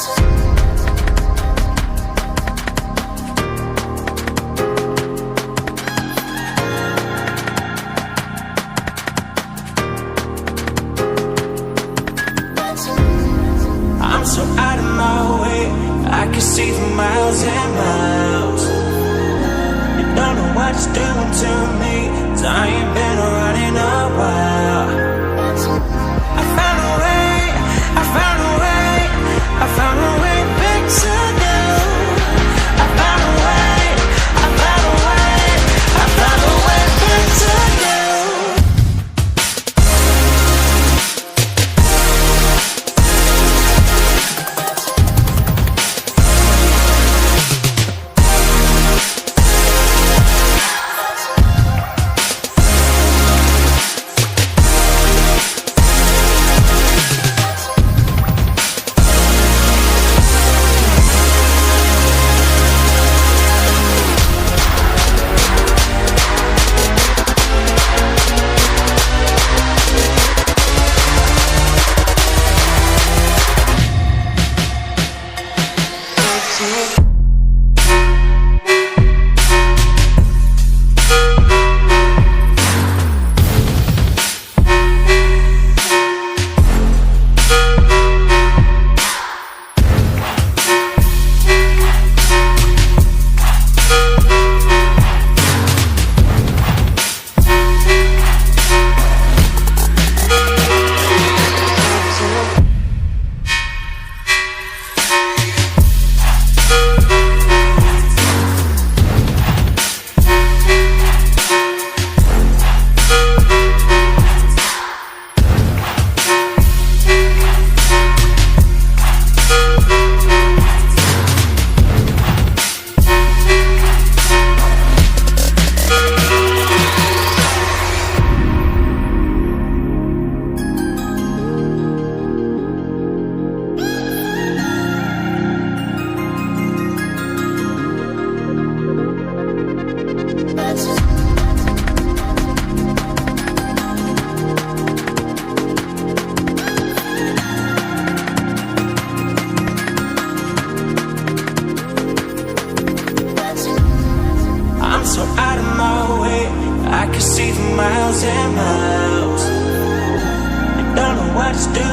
I'm so out of my way, I can see for miles and miles. You don't know what it's doing to me, 'cause I ain't been around in a while. I found a way, I found a way, I found a way back to you. I found a way, I found a way, I found a way back to you. I'm so out of my way, I can see for miles and miles. You don't know what it's doing